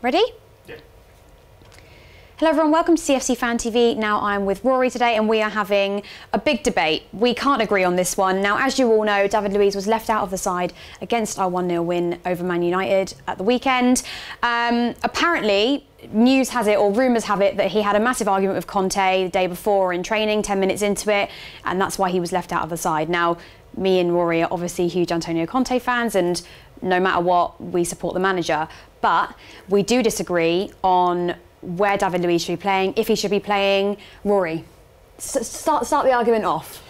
Ready? Yeah. Hello everyone, welcome to CFC Fan TV. Now I'm with Rory today and we are having a big debate. We can't agree on this one. Now, as you all know, David Luiz was left out of the side against our 1-0 win over Man United at the weekend. Apparently, news has it, or rumours have it, that he had a massive argument with Conte the day before in training, 10 minutes into it, and that's why he was left out of the side. Now, me and Rory are obviously huge Antonio Conte fans, and no matter what, we support the manager. But we do disagree on where David Luiz should be playing, if he should be playing. Rory, start the argument off.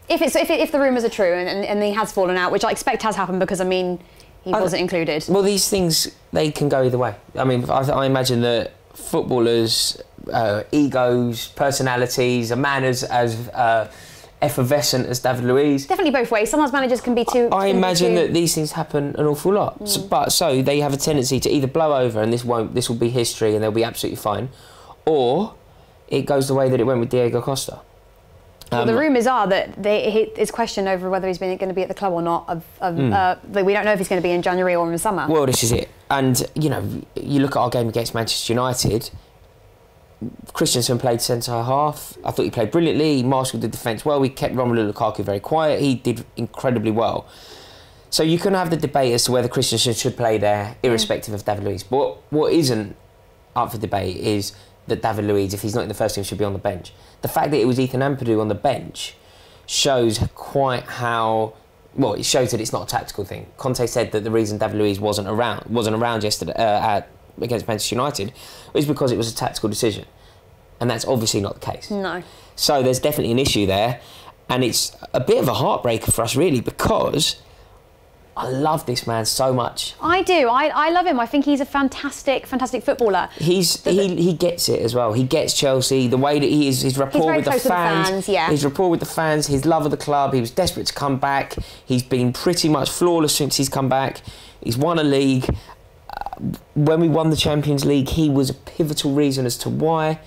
If the rumours are true and he has fallen out, which I expect has happened because, I mean, he wasn't included. Well, these things, they can go either way. I mean, I imagine that footballers, egos, personalities, a man as effervescent as David Luiz. Definitely both ways. Sometimes managers can be too... I imagine that these things happen an awful lot. So they have a tendency to either blow over and this will be history and they'll be absolutely fine, or it goes the way that it went with Diego Costa. Well, the rumours are that it's questioned over whether he's going to be at the club or not. We don't know if he's going to be in January or in the summer. Well, this is it. And, you know, you look at our game against Manchester United, Christensen played centre-half. I thought he played brilliantly. He marshalled the defence well. We kept Romelu Lukaku very quiet. He did incredibly well. So you can have the debate as to whether Christensen should play there, irrespective of David Luiz. But what isn't up for debate is that David Luiz, if he's not in the first team, should be on the bench. The fact that it was Ethan Ampadu on the bench shows quite how... Well, it shows that it's not a tactical thing. Conte said that the reason David Luiz wasn't around yesterday against Manchester United is because it was a tactical decision, and that's obviously not the case. No. So there's definitely an issue there, and it's a bit of a heartbreaker for us, really, because I love this man so much. I do. I love him. I think he's a fantastic footballer. He gets it as well. He gets Chelsea. The way that he is, his rapport with the fans, his rapport with the fans, his love of the club. He was desperate to come back. He's been pretty much flawless since he's come back. He's won a league. When we won the Champions League, he was a pivotal reason as to why.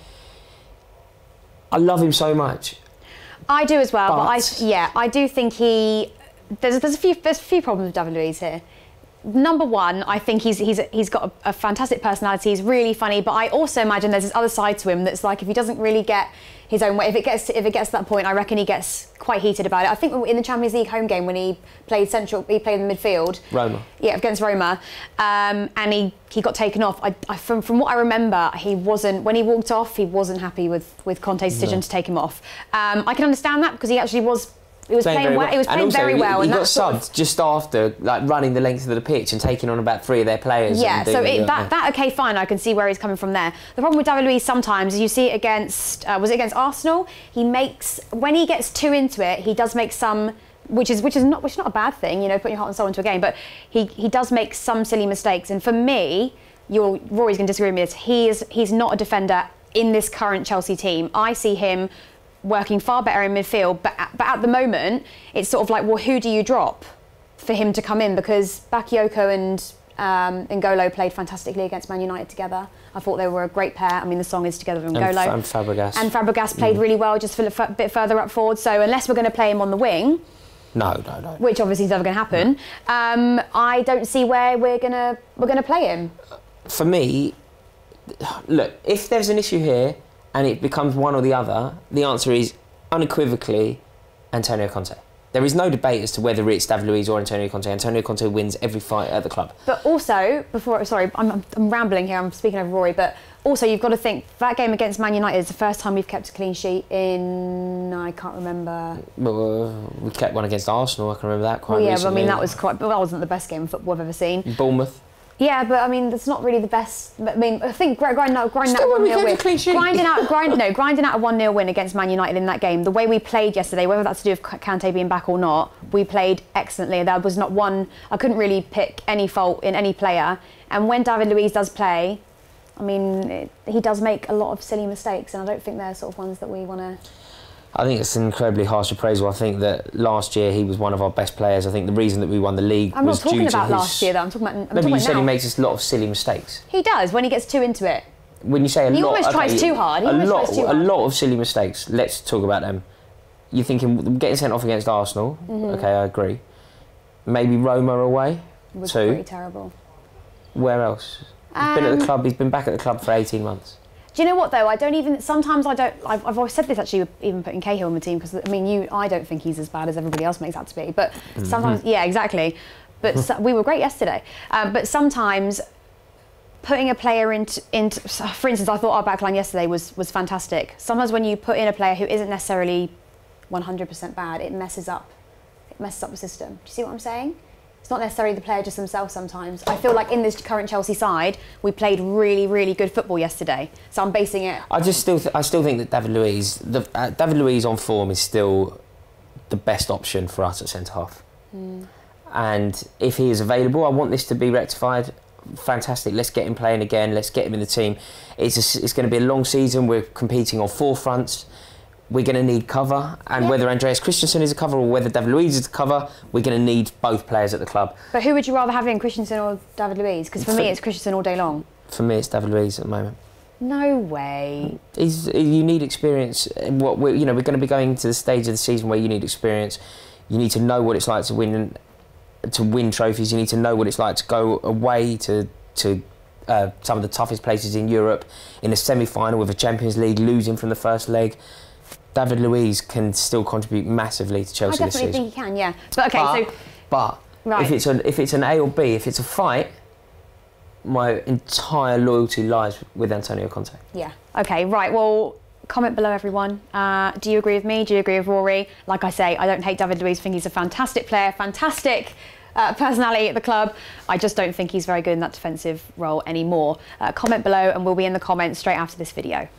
I love him so much. I do as well, but I do think there's a few problems with David Luiz here. Number one, I think he's got a fantastic personality. He's really funny, but I also imagine there's this other side to him that's like, if he doesn't really get his own way, if it gets to that point, I reckon he gets quite heated about it. I think in the Champions League home game when he played in the midfield, Roma, against Roma, and he got taken off. From what I remember, when he walked off, he wasn't happy with Conte's decision to take him off. I can understand that because he actually was. He was playing well. He was playing very well. He got subbed just after, like, running the length of the pitch and taking on about 3 of their players. Yeah, so okay, fine. I can see where he's coming from there. The problem with David Luiz sometimes is you see it against was it against Arsenal? When he gets too into it, he does make some, which is not a bad thing, you know, putting your heart and soul into a game. But he does make some silly mistakes. And for me, Rory's going to disagree with me. He's not a defender in this current Chelsea team. I see him working far better in midfield, but at the moment, it's sort of like, well, who do you drop for him to come in? Because Bakayoko and N'Golo played fantastically against Man United together. I thought they were a great pair. I mean, the song is together with N'Golo. And Fabregas. And Fabregas played really well, just a bit further up forward. So unless we're going to play him on the wing... No. Which obviously is never going to happen. I don't see where we're going to play him. For me, look, if there's an issue here, and it becomes one or the other, the answer is unequivocally Antonio Conte. There is no debate as to whether it's David Luiz or Antonio Conte. Antonio Conte wins every fight at the club. But also, I'm rambling here, I'm speaking over Rory, but also you've got to think, that game against Man United is the first time we've kept a clean sheet in, I can't remember. Well, we kept one against Arsenal, I can remember that quite recently. But I mean, that wasn't the best game of football I've ever seen. Bournemouth. Yeah, but I mean, that's not really the best. I mean, I think grinding out a 1-0 win. Grinding out a 1-0 win against Man United in that game. The way we played yesterday, whether that's to do with Kante being back or not, we played excellently. There was not one. I couldn't really pick any fault in any player. And when David Luiz does play, I mean, he does make a lot of silly mistakes, and I don't think they're sort of ones that we want to. I think it's an incredibly harsh appraisal. I think that last year he was one of our best players. I think the reason that we won the league was due to his... I'm not talking about last year, though. I'm talking about you said he makes a lot of silly mistakes. He does, when he gets too into it. When you say a lot... He almost tries too hard. A lot of silly mistakes. Let's talk about them. You're thinking, getting sent off against Arsenal. OK, I agree. Maybe Roma away. Was pretty terrible. Where else? He's been at the club. He's been back at the club for 18 months. Do you know what though? I don't even. Sometimes I don't. I've always said this actually, even putting Cahill in the team, because I mean, I don't think he's as bad as everybody else makes out to be. But sometimes, yeah, exactly. But we were great yesterday. But sometimes putting a player into, for instance, I thought our backline yesterday was fantastic. Sometimes when you put in a player who isn't necessarily 100% bad, it messes up the system. Do you see what I'm saying? It's not necessarily the player just themselves sometimes. I feel like in this current Chelsea side, we played really, really good football yesterday. So I'm basing it... I still think that David Luiz on form is still the best option for us at centre-half. And if he is available, I want this to be rectified. Fantastic, let's get him playing again, let's get him in the team. It's going to be a long season, we're competing on 4 fronts. We're going to need cover, and whether Andreas Christensen is a cover or whether David Luiz is a cover, we're going to need both players at the club. But who would you rather have in, Christensen or David Luiz? Because for me, it's Christensen all day long. For me, it's David Luiz at the moment. No way. You need experience. We're going to be going to the stage of the season where you need experience. You need to know what it's like to win trophies. You need to know what it's like to go away to some of the toughest places in Europe, in a semi-final with a Champions League, losing from the first leg. David Luiz can still contribute massively to Chelsea this season. I definitely think he can, yeah. But okay, but right. if it's an A or B, if it's a fight, my entire loyalty lies with Antonio Conte. Yeah. Okay. Right. Well, comment below, everyone. Do you agree with me? Do you agree with Rory? Like I say, I don't hate David Luiz. I think he's a fantastic player, fantastic personality at the club. I just don't think he's very good in that defensive role anymore. Comment below, and we'll be in the comments straight after this video.